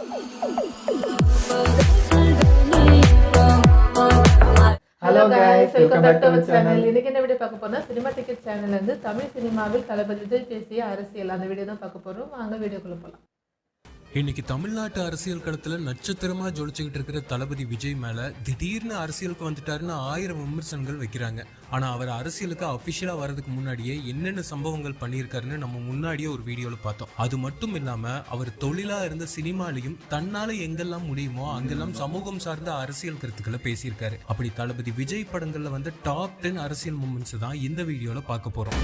Hello guys, welcome back to our channel. இன்னைக்கு என்ன video பார்க்க போறோம்னா சினிமா டிக்கெட் சேனல்ல இருந்து தமிழ் சினிமாவில் தளபதி விஜய் பேசிய அரசியல் அந்த வீடியோ தான் பார்க்க போறோம். வாங்க வீடியோக்குள்ள போலாம். இன்னைக்கு தமிழ்நாட்டு அரசியல் களத்துல நட்சத்திரமா ஜொலிச்சுக்கிட்டு இருக்கிற தளபதி விஜய் மேல திடீர்னு அரசியலுக்கு வந்துட்டாருன்னு 1000 விமர்சனங்கள் வைக்கிறாங்க. ஆனா அவர் அரசியலுக்கு அபிஷியலா வர்றதுக்கு முன்னாடியே என்னென்ன சம்பவங்கள் பண்ணியிருக்காருன்னு நம்ம முன்னாடியே ஒரு வீடியோல பார்த்தோம். அது மட்டும் இல்லாம அவர் தொழிலா இருந்த சினிமாலையும் தன்னால எங்கெல்லாம் முடியுமோ அங்கெல்லாம் சமூகம் சார்ந்த அரசியல் கருத்துக்களை பேசியிருக்காரு. அப்படி தளபதி விஜய் படங்கள்ல வந்து டாப் 10 அரசியல் மூமெண்ட்ஸ் தான் இந்த வீடியோல பார்க்க போறோம்.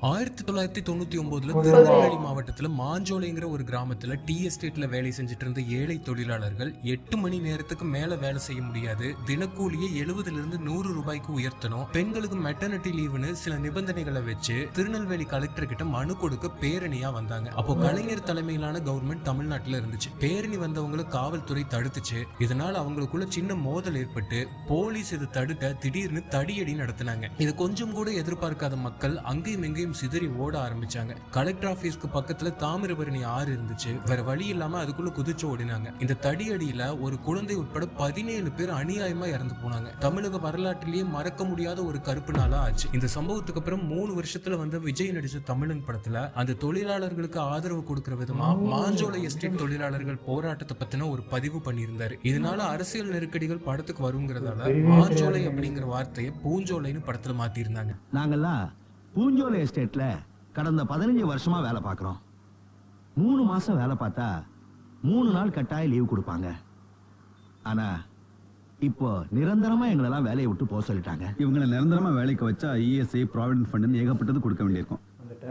1999 திருநெல்வேலி மாவட்டத்துல மாஞ்சோலைங்கிற ஒரு கிராமத்துல டீ எஸ்டேட்ல வேலை செஞ்சுட்டு இருந்த ஏழை தொழிலாளர்கள் 8 மணி நேரத்துக்கு மேல வேலை செய்ய முடியாது, தினக்கூலியை 70 இருந்து 100 ரூபாய்க்கு உயர்த்தணும், பெண்களுக்கு மெட்டர்னிட்டி லீவுன்னு சில நிபந்தனைகளை வச்சு திருநெல்வேலி கலெக்டர் கிட்ட மனு கொடுக்க பேரணியா வந்தாங்க. அப்போ கலைஞர் தலைமையிலான கவர்மெண்ட் தமிழ்நாட்டுல இருந்துச்சு. பேரணி வந்தவங்களை காவல்துறை தடுத்துச்சு. இதனால அவங்களுக்குள்ள சின்ன மோதல் ஏற்பட்டு போலீஸ் இதை தடுக்க திடீர்னு தடியடி நடத்தினாங்க. இது கொஞ்சம் கூட எதிர்பார்க்காத மக்கள் அங்கேயும் எங்கேயும் சிதறி ஓட ஆரம்பிச்சாங்க. கலெக்டர் ஆபீஸ்க்கு பக்கத்துல தாமிரபரணி ஆறு இருந்துச்சு. வேற வழி இல்லாம அதுக்குள்ள குதிச்சு ஓடினாங்க. இந்த தடியடியில ஒரு குழந்தை உட்பட 17 பேர் அநியாயமா இறந்து போனாங்க. தமிழக வரலாற்றிலேயே மறக்க முடியாத ஒரு கருப்பு நாளா ஆச்சு. இந்த சம்பவத்துக்கு அப்புறம் 3 வருஷத்துல வந்து விஜய் நடிச்ச தமிழன் படத்துல அந்த தொழிலாளர்களுக்கு ஆதரவு கொடுக்கிற விதமா மாஞ்சோலை எஸ்டேட் தொழிலாளர்கள் போராட்டத்தை பத்தின ஒரு பதிவு பண்ணியிருந்தாரு. இதனால அரசியல் நெருக்கடிகள் படத்துக்கு வருங்கிறதால மாஞ்சோலை அப்படிங்கிற வார்த்தையை பூஞ்சோலைன்னு படத்துல மாத்திருந்தாங்க. நாங்கெல்லாம் பூஞ்சோலை எஸ்டேட்ல கடந்த 15 வருஷமா வேலை பார்க்கிறோம். 3 மாசம் வேலை பார்த்தா 3 நாள் கட்டாய லீவ் கொடுப்பாங்க. ஆனா இப்போ நிரந்தரமா எங்களெல்லாம் வேலையை விட்டு போக சொல்லிட்டாங்க. இவங்களை நிரந்தரமா வேலைக்கு வச்சா இஎஸ்ஐ ப்ராவிடன்ட் ஃபண்ட் ஏகப்பட்டது கொடுக்க வேண்டியிருக்கும்.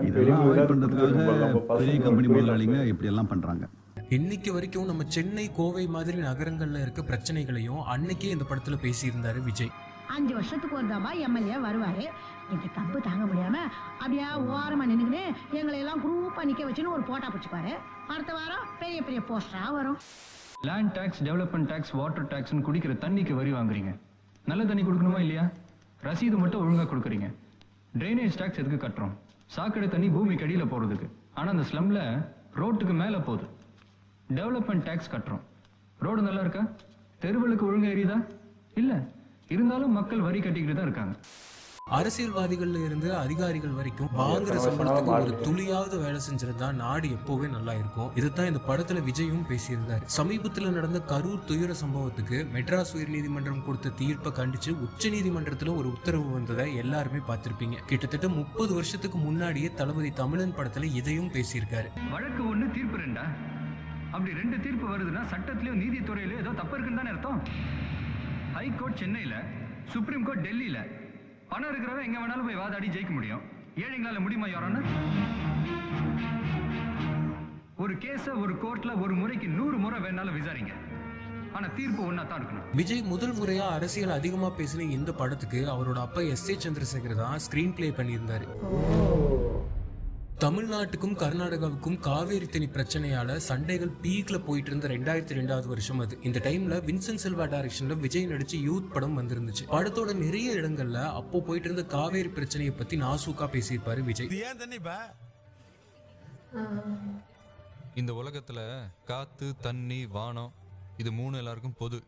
இதெல்லாம் அவாய்ட் பண்றதுக்காக பெரிய கம்பெனி முதலாளிங்க இப்படி எல்லாம் பண்றாங்க. இன்னைக்கு வரைக்கும் நம்ம சென்னை, கோவை மாதிரி நகரங்கள்ல இருக்க பிரச்சனைகளையும் அன்னைக்கே இந்த படத்துல பேசியிருந்தாரு விஜய். 5 வருஷத்துக்கு ஒரு தபா எம்எல்ஏ வருவாரு. இந்த கப்பு தாங்க முடியாம அப்படியே ஓரமா நின்னுக்கிட்டு எங்களை எல்லாம் குரூப்பா நிக்க வச்சுன்னு ஒரு போட்டா பிடிச்சுப்பாரு. அடுத்த வாரம் பெரிய பெரிய போஸ்டரா வரும். Land tax, development tax, water டாக்ஸ்னு குடிக்கிற தண்ணிக்கு வரி வாங்குறீங்க. நல்ல தண்ணி கொடுக்கணுமா இல்லையா? ரசீது மட்டும் ஒழுங்கா கொடுக்குறீங்க. ட்ரைனேஜ் டாக்ஸ் எதுக்கு கட்டுறோம்? சாக்கடை தண்ணி பூமிக்கு அடியில போறதுக்கு. ஆனா அந்த ஸ்லம்ல ரோட்டுக்கு மேல போகுது. டெவலப்மெண்ட் டாக்ஸ் கட்டுறோம். ரோடு நல்லா இருக்கா? தெருவுகளுக்கு ஒழுங்கா எரியுதா? இல்ல. இருந்தாலும் மக்கள் வரி கட்டிக்கிட்டு தான் இருக்காங்க. அரசியல்வாதிகள்ல இருந்து அதிகாரிகள் வரைக்கும் வாங்குற சம்பளத்துக்கு ஒரு துளியாவது வேலை செஞ்சிருந்தா நாடு எப்போவே நல்லா இருக்கும். இதுதான் இந்த படத்துல விஜயும் பேசியிருந்தாரு. சமீபத்துல நடந்த கரூர் துயர சம்பவத்துக்கு மெட்ராஸ் உயர்நீதிமன்றம் கொடுத்த தீர்ப்பை கண்டிச்சு உச்ச நீதிமன்றத்துல ஒரு உத்தரவு வந்ததை எல்லாருமே பார்த்திருப்பீங்க. கிட்டத்தட்ட 30 வருஷத்துக்கு முன்னாடியே தளபதி தமிழன் படத்துல இதையும் பேசியிருக்காரு. வழக்கு 1 தீர்ப்பு 2. அப்படி 2 தீர்ப்பு வருதுன்னா சட்டத்திலயோ நீதித்துறையிலயோ ஏதோ தப்பு இருக்குன்னு தானே அர்த்தம். ஹைகோர்ட் சென்னையில, சுப்ரீம் கோர்ட் டெல்லியில. பணம் இருக்கிறவங்க எங்க வேணாலும் போய் வாதாடி ஜெயிக்க முடியும். ஏழைங்களால முடியுமா யாரான? ஒரு கேஸ ஒரு கோர்ட்ல ஒரு முறைக்கு 100 முறை வேணாலும் விசாரிங்க. ஆனா தீர்ப்பு ஒன்னா தான் இருக்கணும். விஜய் முதல் முறையா அரசியல் அதிகமா பேசின இந்த படத்துக்கு அவரோட அப்பா S.A. சந்திரசேகர் தான் ஸ்கிரீன் பிளே பண்ணியிருந்தாரு. தமிழ்நாட்டுக்கும் கர்நாடகாவுக்கும் காவேரி தண்ணி பிரச்சனையால சண்டைகள் பீக்ல போயிட்டு இருந்த 2002 வருஷம் அது. இந்த டைம்ல வின்சென்ட் சில்வா டைரக்ஷன்ல விஜய் நடிச்சு யூத் படம் வந்திருந்துச்சு. படத்தோட நிறைய இடங்கள்ல அப்போ போயிட்டு இருந்த காவேரி பிரச்சனையை பத்தி நாசூக்கா பேசியிருப்பாரு விஜய். இந்த உலகத்துல காத்து, தண்ணி, வானம் இது 3 எல்லாருக்கும் பொது.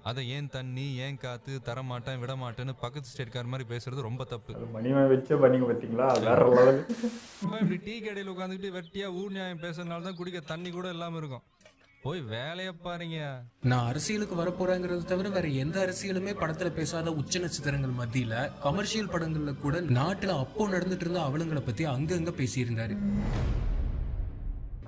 அதை ஏன் தண்ணி, ஏன் காத்து தரமாட்டேன், விடமாட்டேன்னு பக்கத்து ஸ்டேட்கார மாதிரி பேசுறது ரொம்ப தப்பு. மணிமா வச்சே பண்ணீங்க பாத்தீங்களா? வேற லெவல். இப்படி டீ கடையில் உட்காந்துக்கிட்டு வெட்டியா ஊர் நியாயம் பேசுறதுனால தான் குடிக்க தண்ணி கூட இல்லாம இருக்கும். போய் வேலையை பாருங்க. நான் அரசியலுக்கு வரப்போறேங்கிறது தவிர வேற எந்த அரசியலுமே படத்துல பேசாத உச்ச நட்சத்திரங்கள் மத்தியில கமர்ஷியல் படங்கள்ல கூட நாட்டுல அப்போ நடந்துட்டு இருந்த அவலங்களை பத்தி அங்கங்க பேசியிருந்தாரு.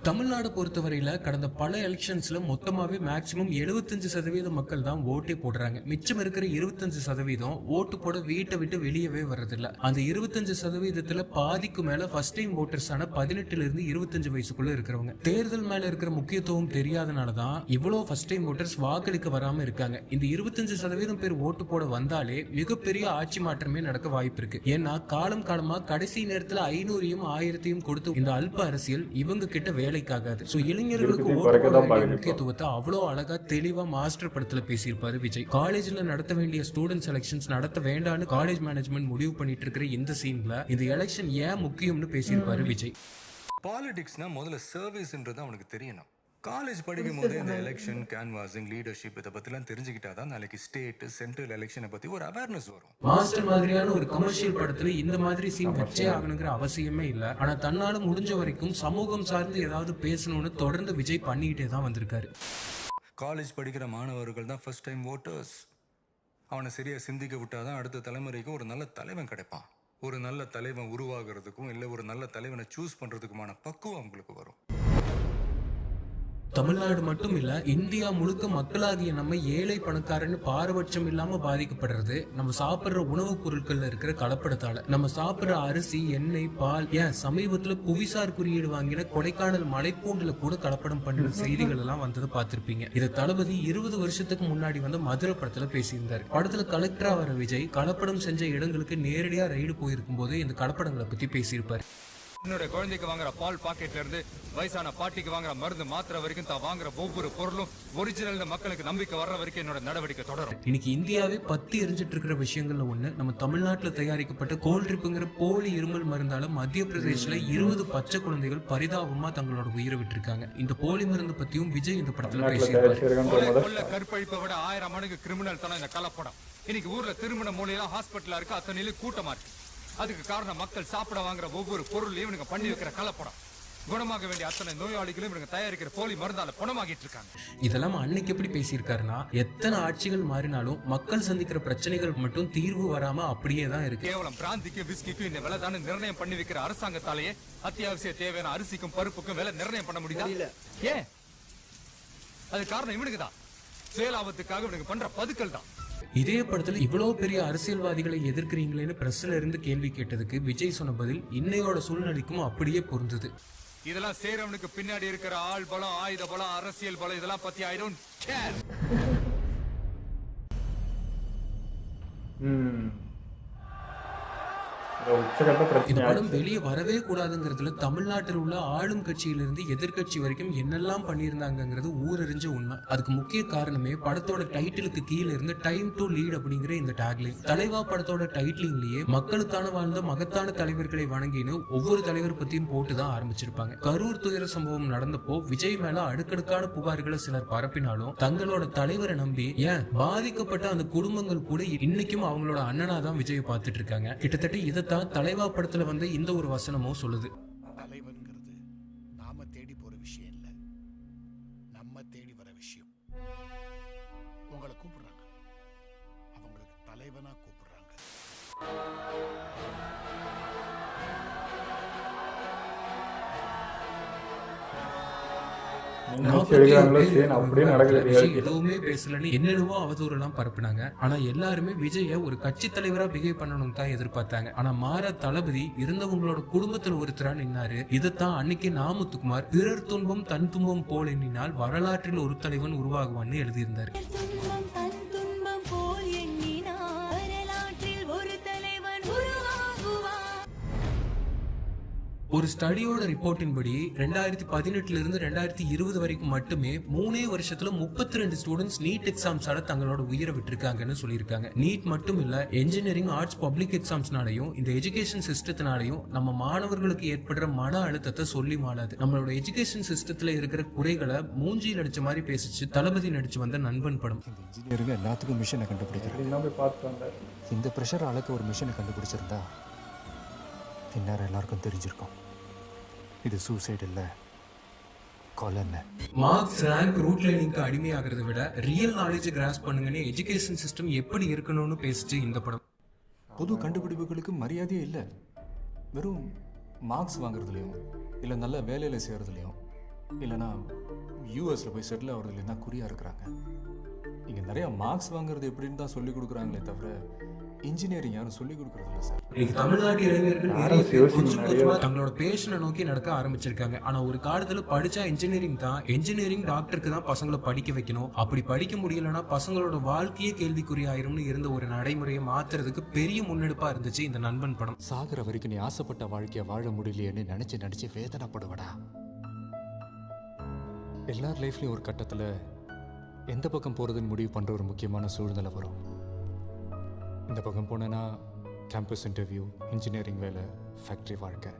தமிழ்நாடு பொறுத்தவரையில கடந்த பல எலெக்ஷன்ஸ்ல மொத்தமாவே மேக்சிமம் 75% மக்கள் தான் ஓட்டே போடுறாங்க. மிச்சம் இருக்கிற 25% ஓட்டு போட வீட்டை விட்டு வெளியவே வர்றதில்ல. அந்த 25%த்துல பாதிக்கு மேல ஃபர்ஸ்ட் டைம் ஓட்டர்ஸான 18 இருந்து 25 வயசுக்குள்ள இருக்கிறவங்க. தேர்தல் மேல இருக்கிற முக்கியத்துவம் தெரியாதனாலதான் இவ்வளவு ஃபர்ஸ்ட் டைம் ஓட்டர்ஸ் வாக்களிக்க வராம இருக்காங்க. இந்த 25% பேர் ஓட்டு போட வந்தாலே மிகப்பெரிய ஆட்சி மாற்றமே நடக்க வாய்ப்பு இருக்கு. ஏன்னா காலமா கடைசி நேரத்துல 500யும் 1000யும் கொடுத்து இந்த அல்ப அரசியல் இவங்க கிட்ட வேலை வேலைக்காகாது. சோ இளைஞர்களுக்கு முக்கியத்துவத்தை அவ்வளோ அழகா தெளிவா மாஸ்டர் படத்துல பேசியிருப்பாரு விஜய். காலேஜ்ல நடத்த வேண்டிய ஸ்டூடெண்ட் செலக்ஷன்ஸ் நடத்த வேண்டாம்னு காலேஜ் மேனேஜ்மெண்ட் முடிவு பண்ணிட்டு இருக்கிற இந்த சீன்ல இந்த எலெக்ஷன் ஏன் முக்கியம்னு பேசியிருப்பாரு விஜய். பாலிடிக்ஸ்னா முதல்ல சர்வீஸ்ன்றது அவனுக்கு தெரியணும். காலேஜ் படிக்கும் போது இந்த எலெக்ஷன், கேன்வாசிங், லீடர்ஷிப் இதை பத்திலாம் தெரிஞ்சுக்கிட்டாதான் நாளைக்கு ஸ்டேட், சென்ட்ரல் எலெக்ஷனை பத்தி ஒரு அவேர்னஸ் வரும். மாஸ்டர் மாதிரியான ஒரு கமர்ஷியல் படத்துல இந்த மாதிரி சீன் வச்சே ஆகணுங்கிற அவசியமே இல்ல. ஆனா தன்னால முடிஞ்ச வரைக்கும் சமூகம் சார்ந்து ஏதாவது பேசணும்னு தொடர்ந்து விஜய் பண்ணிக்கிட்டே தான் வந்திருக்காரு. காலேஜ் படிக்கிற மாணவர்கள் தான் ஃபர்ஸ்ட் டைம் ஓட்டர்ஸ். அவனை சரியா சிந்திக்க விட்டாதான் அடுத்த தலைமுறைக்கு ஒரு நல்ல தலைவன் கிடைப்பான். ஒரு நல்ல தலைவன் உருவாகிறதுக்கும் இல்ல ஒரு நல்ல தலைவனை சூஸ் பண்றதுக்குமான பக்குவம் அவங்களுக்கு வரும். தமிழ்நாடு மட்டும் இல்ல, இந்தியா முழுக்க மக்களாகிய நம்ம ஏழை பணக்காரன்னு பாரபட்சம் இல்லாம பாதிக்கப்படுறது நம்ம சாப்பிடுற உணவுப் பொருட்கள்ல இருக்கிற கலப்படத்தால. நம்ம சாப்பிடுற அரிசி, எண்ணெய், பால், ஏன் சமீபத்துல புவிசார் குறியீடு வாங்கின கொடைக்கானல் மலைப்பூண்டுல கூட கலப்படம் பண்ற செய்திகள் எல்லாம் வந்ததை பார்த்திருப்பீங்க. இதை தளபதி 20 வருஷத்துக்கு முன்னாடி வந்து மதுரை படத்துல பேசியிருந்தாரு. படத்துல கலெக்டரா வர விஜய் கலப்படம் செஞ்ச இடங்களுக்கு நேரடியா ரைடு போயிருக்கும் போது இந்த கலப்படங்களை பத்தி பேசியிருப்பாரு. என்னோட குழந்தைக்கு வாங்குற பால் பாக்கெட்ல இருந்து வயசான பாட்டிக்கு வாங்குற மருந்து மாத்திரை வரைக்கும் தான் வாங்குற ஒவ்வொரு பொருளும் ஒரிஜினல் மக்களுக்கு நம்பிக்கை வர்ற வரைக்கும் என்னோட நடவடிக்கை தொடரும். இன்னைக்கு இந்தியாவே பத்தி எரிஞ்சிட்டு இருக்கிற விஷயங்கள்ல ஒண்ணு நம்ம தமிழ்நாட்டுல தயாரிக்கப்பட்ட கோல்ட்ரிப்புங்கிற போலி இருமல் மருந்தால மத்திய பிரதேசல 20 பச்சை குழந்தைகள் பரிதாபமா தங்களோட உயிரை விட்டுருக்காங்க. இந்த போலி மருந்து பத்தியும் விஜய் இந்த படத்துல பேசியிருப்பாரு. கற்பழிப்பை விட 1000 மடங்கு கிரிமினல் தானே இந்த கலப்படம். இன்னைக்கு ஊர்ல திருமண மூலையெல்லாம் ஹாஸ்பிட்டலா இருக்கு, அத்தனையிலும் கூட்டமா இருக்கு. அதுக்கு காரணம் மக்கள் சாப்பிட வாங்குற ஒவ்வொரு பொருளையும் இவனுக்கு பண்ணி வைக்கிற கலப்படம். குணமாக வேண்டிய அத்தனை நோயாளிகளும் இவங்க தயாரிக்கிற போலி மருந்தால குணமாகிட்டு இருக்காங்க. இதெல்லாம் அன்னைக்கு எப்படி பேசியிருக்காருன்னா, எத்தனை ஆட்சிகள் மாறினாலும் மக்கள் சந்திக்கிற பிரச்சனைகள் மட்டும் தீர்வு வராம அப்படியே தான் இருக்கு. கேவலம் பிராந்திக்கு விஸ்கிக்கும் இந்த விலை தானே நிர்ணயம் பண்ணி வைக்கிற அரசாங்கத்தாலேயே அத்தியாவசிய தேவையான அரிசிக்கும் பருப்புக்கும் விலை நிர்ணயம் பண்ண முடியல. ஏன்? அது காரணம் இவனுக்கு தான். சுயலாபத்துக்காக இவனுக்கு பண்ற பதுக்கல் தான். இதே படத்துல இவ்வளவு பெரிய அரசியல்வாதிகளை எதிர்க்கிறீங்களேன்னு பிரஸ்ல இருந்து கேள்வி கேட்டதுக்கு விஜய் சொன்ன பதில் இன்னையோட சூழ்நிலைக்கும் அப்படியே பொருந்தது. இதெல்லாம் சேரவனுக்கு பின்னாடி இருக்கிற ஆள் பலம், ஆயுத பலம், அரசியல் பலம் இதெல்லாம் பத்தி I don't care. இந்த படம் வெளியே வரவே கூடாதுங்கிறதுல தமிழ்நாட்டில் உள்ள ஆளும் கட்சியிலிருந்து எதிர்கட்சி வரைக்கும் என்னெல்லாம் பண்ணியிருந்தாங்கிறது ஊரறிஞ்ச உண்மை. அதுக்கு முக்கிய காரணமே படத்தோட டைட்டிலுக்கு கீழே இருந்து டைம் டு லீட் அப்படிங்கிற இந்த டேக்லைன். தலைவா படத்தோட டைட்டிலிங்லயே மக்களுக்கான வாழ்ந்த மகத்தான தலைவர்களை வணங்கின்னு ஒவ்வொரு தலைவர் பத்தியும் போட்டுதான் ஆரம்பிச்சிருப்பாங்க. கரூர் துயர சம்பவம் நடந்தப்போ விஜய் மேல அடுக்கடுக்கான புகார்களை சிலர் பரப்பினாலும் தங்களோட தலைவரை நம்பி ஏன் பாதிக்கப்பட்ட அந்த குடும்பங்கள் கூட இன்னைக்கும் அவங்களோட அண்ணனா தான் விஜய் பார்த்துட்டு இருக்காங்க. கிட்டத்தட்ட இதை தலைவா படத்துல வந்து இந்த ஒரு வசனமும் சொல்லுது. தலைவன்கிறது நாம தேடி போற விஷயம் இல்ல, நம்ம தேடி வர விஷயம். உங்களை கூப்பிடுறாங்க, அவங்களுக்கு தலைவனா கூப்பிடுறாங்க. எதுவுமே பேசலன்னு என்னென்னவோ அவதூறெல்லாம் பரப்புனாங்க. ஆனா எல்லாருமே விஜய ஒரு கட்சி தலைவரா பிஹேவ் பண்ணணும் தான் எதிர்பார்த்தாங்க. ஆனா மாற தளபதி இருந்தவங்களோட குடும்பத்துல ஒருத்தரா நின்னாரு. இதைத்தான் அன்னைக்கு நாமுத்துக்குமார் பிறர் துன்பம் தன் துன்பம் போல் எண்ணினால் வரலாற்றில் ஒரு தலைவன் உருவாகுவான்னு எழுதியிருந்தாரு. ஒரு ஸ்டடியோட ரிப்போர்ட்டின் படி 2018 இருந்து 2020 வரைக்கும் மட்டுமே 3 வருஷத்துல 32 ஸ்டூடெண்ட்ஸ் நீட் எக்ஸாம்ஸால தங்களோட உயிரை விட்டுருக்காங்கன்னு சொல்லியிருக்காங்க. நீட் மட்டும் இல்ல, என்ஜினியரிங், ஆர்ட்ஸ், பப்ளிக் எக்ஸாம்ஸ்னாலையும் இந்த எஜுகேஷன் சிஸ்டத்தினாலையும் நம்ம மாணவர்களுக்கு ஏற்படுற மன அழுத்தத்தை சொல்லி மாளாது. நம்மளோட எஜுகேஷன் சிஸ்டத்துல இருக்கிற குறைகளை மூஞ்சியில் அடிச்ச மாதிரி பேசிச்சு தளபதி நடிச்சு வந்த நண்பன் படம். இன்ஜினியரிங் எல்லாத்துக்கும் மிஷினை கண்டுபிடிக்கிறேன். இந்த ப்ரெஷர் அளவுக்கு ஒரு மிஷினை கண்டுபிடிச்சிருந்தா இந்நேரம் எல்லாருக்கும் தெரிஞ்சிருக்கும் இது சூசைட் இல்ல, கொலை. மார்க்ஸ், ரேங்க், ரூட் லைனிங்க்கு அடிமையாகிறத விட ரியல் நாலேஜ் கிராஸ்ப் பண்ணுங்கன்னு எஜுகேஷன் சிஸ்டம் எப்படி இருக்கணும்னு பேசிச்சு இந்த படம். புது கண்டுபிடிப்புகளுக்கு மரியாதையே இல்லை. வெறும் மார்க்ஸ் வாங்குறதுலையும் இல்லை நல்ல வேலையில் செய்கிறதுலையும் இல்லைன்னா யூஎஸில் போய் செட்டில் ஆகிறதுலையும் தான் குறியாக இருக்கிறாங்க. இங்கே நிறையா மார்க்ஸ் வாங்குறது எப்படின்னு தான் சொல்லிக் கொடுக்குறாங்களே தவிர இன்ஜினியரிங் யாரும் சொல்லிக் கொடுக்கறது இல்லை சார். இன்னைக்கு தமிழ்நாட்டு இளைஞர்கள் தங்களோட பேஷனை நோக்கி நடக்க ஆரம்பிச்சிருக்காங்க. ஆனா ஒரு காலத்துல படிச்சா இன்ஜினியரிங் தான், என்ஜினியரிங் டாக்டருக்கு தான் பசங்களை படிக்க வைக்கணும், அப்படி படிக்க முடியலன்னா பசங்களோட வாழ்க்கையே கேள்விக்குறியாயிரும்னு இருந்த ஒரு நடைமுறையை மாத்துறதுக்கு பெரிய முன்னெடுப்பா இருந்துச்சு இந்த நண்பன் படம். சாகிற வரைக்கும் நீ ஆசைப்பட்ட வாழ்க்கையை வாழ முடியலையேன்னு நினைச்சு வேதனைப்படுவடா. எல்லார் லைஃப்லையும் ஒரு கட்டத்தில் எந்த பக்கம் போகிறதுன்னு முடிவு பண்ணுற ஒரு முக்கியமான சூழ்நிலை வரும். இந்த பக்கம் போனேன்னா கேம்பஸ் இன்டர்வியூ, இன்ஜினியரிங் வேலை, ஃபேக்ட்ரி வாழ்க்கை.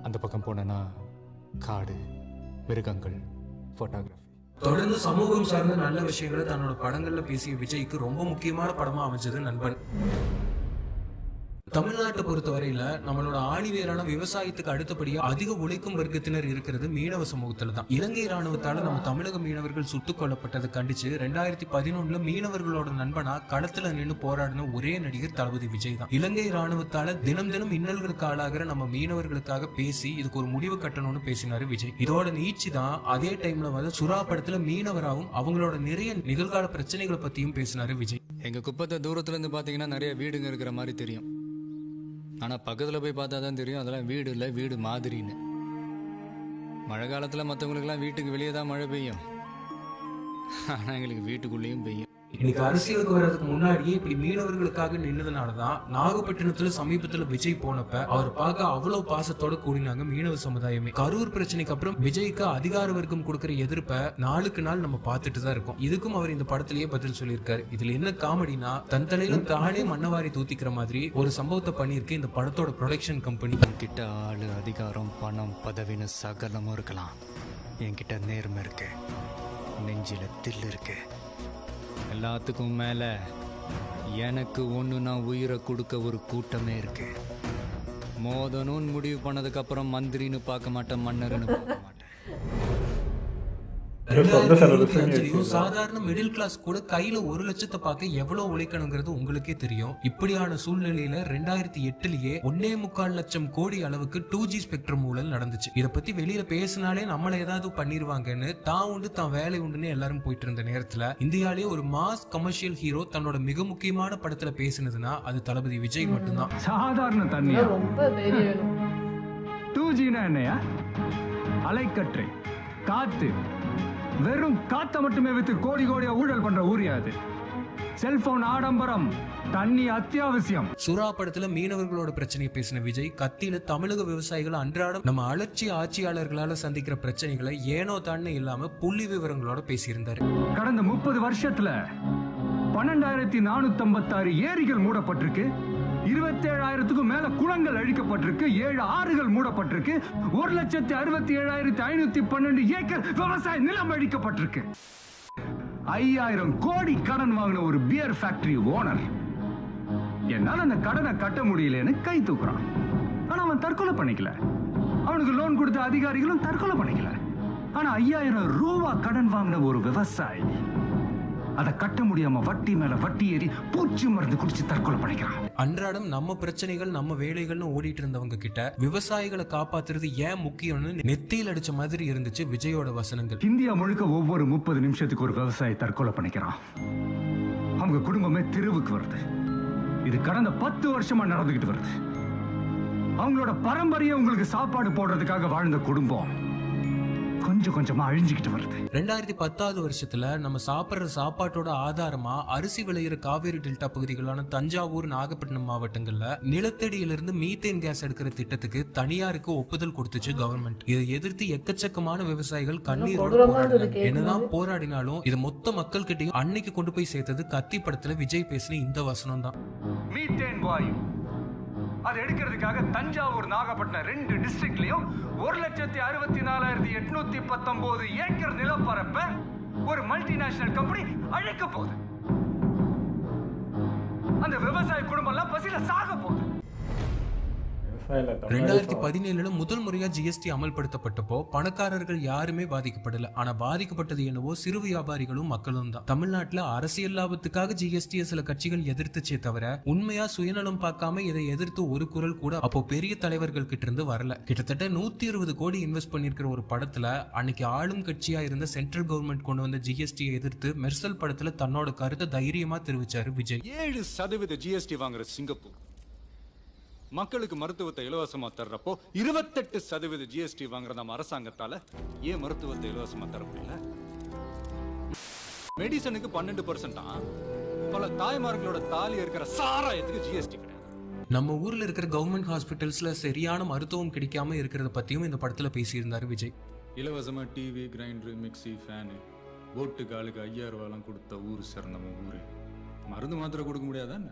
அந்த பக்கம் போனேன்னா காடு, மிருகங்கள், ஃபோட்டோகிராஃபி. தொடர்ந்து சமூகம் சார்ந்த நல்ல விஷயங்களை தன்னோட படங்கள்ல பேசிய விஜய்க்கு ரொம்ப முக்கியமான படமா அமைஞ்சது நண்பன். தமிழ்நாட்டை பொறுத்தவரையில நம்மளோட ஆணிவேரான விவசாயத்துக்கு அடுத்தபடியா அதிக உழைக்கும் வர்க்கத்தினர் இருக்கிறது மீனவ சமூகத்துல தான். இலங்கை ராணுவத்தால நம்ம தமிழக மீனவர்கள் சுட்டுக் கொல்லப்பட்டதை கண்டிச்சு 2011 மீனவர்களோட நண்பனா களத்துல நின்று போராடின ஒரே நடிகர் தளபதி விஜய் தான். இலங்கை ராணுவத்தால தினம் தினம் இன்னல்களுக்கு ஆளாகிற நம்ம மீனவர்களுக்காக பேசி இதுக்கு ஒரு முடிவு கட்டணும்னு பேசினாரு விஜய். இதோட நீட்சி தான் அதே டைம்ல வந்து சுறா படத்துல மீனவராகவும் அவங்களோட நிறைய நிகழ்கால பிரச்சனைகளை பத்தியும் பேசினாரு விஜய். எங்க குப்பத்தை தூரத்துல இருந்து பாத்தீங்கன்னா நிறைய வீடுங்க இருக்கிற மாதிரி தெரியும். ஆனால் பக்கத்தில் போய் பார்த்தா தான் தெரியும் அதெல்லாம் வீடு இல்லை, வீடு மாதிரின்னு. மழை காலத்தில் மற்றவங்களுக்குலாம் வீட்டுக்கு வெளியே தான் மழை பெய்யும், ஆனால் எங்களுக்கு வீட்டுக்குள்ளேயும் பெய்யும். இன்னைக்கு அரசியலுக்கு வர்றதுக்கு முன்னாடியே இப்படி மீனவர்களுக்காக நின்னதுனாலதான் நாகப்பட்டினத்துல சமீபத்துல விஜய் போனப்ப அவர் பார்க்க அவ்வளவு பாசத்தோட கூடினாங்க மீனவ சமுதாயமே. கரூர் பிரச்சனைக்கு அப்புறம் விஜய்க்கு அதிகார வர்க்கம் கொடுக்கிற எதிர்ப்ப நாளுக்கு நாள் நம்ம பார்த்துட்டு தான் இருக்கோம். இதுக்கும் அவர் இந்த படத்திலேயே பதில் சொல்லியிருக்காரு. இதுல என்ன காமெடினா, தன் தலையில தானே மண்ணவாரி தூத்திக்கிற மாதிரி ஒரு சம்பவத்தை பண்ணியிருக்கு இந்த படத்தோட ப்ரொடக்ஷன் கம்பெனி. என்கிட்ட ஆளு, அதிகாரம், பணம், பதவின்னு சகலமும் இருக்கலாம். என்கிட்ட நேர்மை இருக்கு, நெஞ்சில தில் இருக்கு. எல்லாத்துக்கும் மேல எனக்கு ஒன்று நான் உயிரை கொடுக்க ஒரு கூட்டமே இருக்கு. மோதனும் முடிவு பண்ணதுக்கு அப்புறம் மந்திரின்னு பார்க்க மாட்டேன், மன்னர்னு பார்க்க மாட்டேன். 2025 சாதாரண மிடில் கிளாஸ் கூட கையில 1 லட்சத்தை பார்க்க எவ்வளவு உழைக்கணுங்கிறது உங்களுக்கே தெரியும். இப்படியான சூழ்நிலையில 2008லயே 1.25 லட்சம் கோடி அளவுக்கு 2G ஸ்பெக்ட்ரம் ஊழல் நடந்துச்சு. இதை பத்தி வெளியில பேசினாலே நம்மள ஏதாவது பண்ணிருவாங்கன்னு தான் உண்டு தான் வேலை உண்டுன்னு எல்லாரும் போயிட்டு இருந்த நேரத்துல இந்தியாலேயே ஒரு மாஸ் கமர்ஷியல் ஹீரோ தன்னோட மிக முக்கியமான படத்துல பேசினதுன்னா அது தளபதி விஜய் மட்டும்தான். சாதாரண தண்ணியா? ரொம்ப தைரியம். 2Gனா என்னையா? அலைக்கற்றை, காத்து, வெறும் காத்த மட்டுமே வித்து கோடி கோடியா ஊழல் பண்ற ஊரியா அது? செல்போன் ஆடம்பரம், தண்ணி அத்தியாவசியம். சுறா படத்துல மீனவர்களோட பிரச்சனையை பேசின விஜய் கத்தியில தமிழக விவசாயிகள் அன்றாடம் நம்ம அலட்சிய ஆட்சியாளர்களால சந்திக்கிற பிரச்சனைகளை ஏனோ தானே இல்லாம புள்ளி விவரங்களோட பேசியிருந்தாரு. கடந்த 30 வருஷத்துல 12,456 ஏரிகள் மூடப்பட்டிருக்கு, 27,000க்கும் மேல குளங்கள் அழிக்கப்பட்டிருக்கு, 7 ஆறுகள் மூடப்பட்டிருக்கு, 1,67,512 ஏக்கர் விவசாய நிலம் அழிக்கப்பட்டிருக்கு. 5,000 கோடி கடன் வாங்கின ஒரு பியர் ஃபேக்டரி ஓனர் என்னால அந்த கடனை கட்ட முடியலன்னு கை தூக்குறான். ஆனா அவன் தற்கொலை பண்ணிக்கல. அவனுக்கு லோன் கொடுத்த அதிகாரிகளும் தற்கொலை பண்ணிக்கல. ஆனா 5,000 ரூபா கடன் வாங்கின ஒரு விவசாயி அதை கட்ட முடியாம வட்டி மேல வட்டி ஏறி பூச்சி மருந்து குடிச்சு தற்கொலை பண்ணிக்கிறான். அன்றாடம் நம்ம பிரச்சனைகள் நம்ம வேலைகள்னு ஓடிட்டு இருந்தவங்க கிட்ட விவசாயிகளை காப்பாத்துறது ஏன் முக்கியம்னு நெத்தியில் அடிச்ச மாதிரி இருந்துச்சு விஜயோட வசனங்கள். இந்தியா முழுக்க ஒவ்வொரு 30 நிமிஷத்துக்கு ஒரு விவசாயி தற்கொலை பண்ணிக்கிறான். அவங்க குடும்பமே தெருவுக்கு வருது. இது கடந்த 10 வருஷமா நடந்துகிட்டு வருது. அவங்களோட பரம்பரையை உங்களுக்கு சாப்பாடு போடுறதுக்காக வாழ்ந்த குடும்பம் கொஞ்சம் கொஞ்சமா அழிஞ்சுக்கிட்டு வருது. 2010 வருஷத்துல நம்ம சாப்பிடுற சாப்பாட்டோட ஆதாரமா அரிசி விளையிற காவேரி டெல்டா பகுதிகளான தஞ்சாவூர், நாகப்பட்டினம் மாவட்டங்கள்ல நிலத்தடியிலிருந்து மீத்தேன் கேஸ் எடுக்கிற திட்டத்துக்கு தனியாருக்கு ஒப்புதல் கொடுத்துச்சு கவர்மெண்ட். இதை எதிர்த்து எக்கச்சக்கமான விவசாயிகள் கண்ணீரோட போராடினாங்க. என்னதான் போராடினாலும் இது மொத்த மக்கள் கிட்டையும் அன்னைக்கு கொண்டு போய் சேர்த்தது கத்தி படத்துல விஜய் பேசின இந்த வசனம் தான். மீத்தேன் வாயு அதை எடுக்கிறதுக்காக தஞ்சாவூர், நாகப்பட்டினம் 2 டிஸ்ட்ரிக்ட்லயும் 1,64,819 ஏக்கர் நிலப்பரப்ப ஒரு மல்டிநேஷனல் கம்பெனி அழிக்க போகுது. அந்த விவசாய குடும்பம் எல்லாம் பசியில சாக போகுது. 2017 முதல் முறையா ஜிஎஸ்டி அமல்படுத்தப்பட்டப்போ பணக்காரர்கள் யாருமே பாதிக்கப்படல. ஆனா பாதிக்கப்பட்டது என்னவோ சிறு வியாபாரிகளும் மக்களும் தான். தமிழ்நாட்டுல அரசியல் லாபத்துக்காக ஜிஎஸ்டியை சில கட்சிகள் எதிர்த்துச்சே தவிர உண்மையா சுயநலம் பார்க்காம இதை எதிர்த்து ஒரு குரல் கூட அப்போ பெரிய தலைவர்கள் கிட்ட இருந்து வரல. கிட்டத்தட்ட 120 கோடி இன்வெஸ்ட் பண்ணிருக்கிற ஒரு படத்துல அன்னைக்கு ஆளும் கட்சியா இருந்த சென்ட்ரல் கவர்மெண்ட் கொண்டு வந்த ஜிஎஸ்டியை எதிர்த்து மெர்சல் படத்துல தன்னோட கருத்தை தைரியமா தெரிவிச்சாரு விஜய். 7% ஜிஎஸ்டி வாங்குற சிங்கப்பூர் மக்களுக்கு மருத்துவத்தை இலவசமா தர்றப்போ 28% ஜிஎஸ்டி வாங்குற நம்ம அரசாங்கத்தால ஏன் மருத்துவத்தை இலவசமா தர முடியல? மெடிசனுக்கு 12%. பல தாய்மார்களோட தாலி இருக்கிற சாராயத்துக்கு ஜிஎஸ்டி கிடையாது. நம்ம ஊர்ல இருக்கிற கவர்மெண்ட் ஹாஸ்பிட்டல்ஸ்ல சரியான மருத்துவம் கிடைக்காம இருக்கிறத பத்தியும் இந்த படத்துல பேசியிருந்தாரு விஜய். இலவசமா டிவி, கிரைண்டரு, மிக்சி, ஃபேனு, ஓட்டுக்கு ஆளுக்கு 5000 ரூபாய்லாம் கொடுத்த ஊர் சார் நம்ம ஊரு. மருந்து மாத்திரை கொடுக்க முடியாதானே?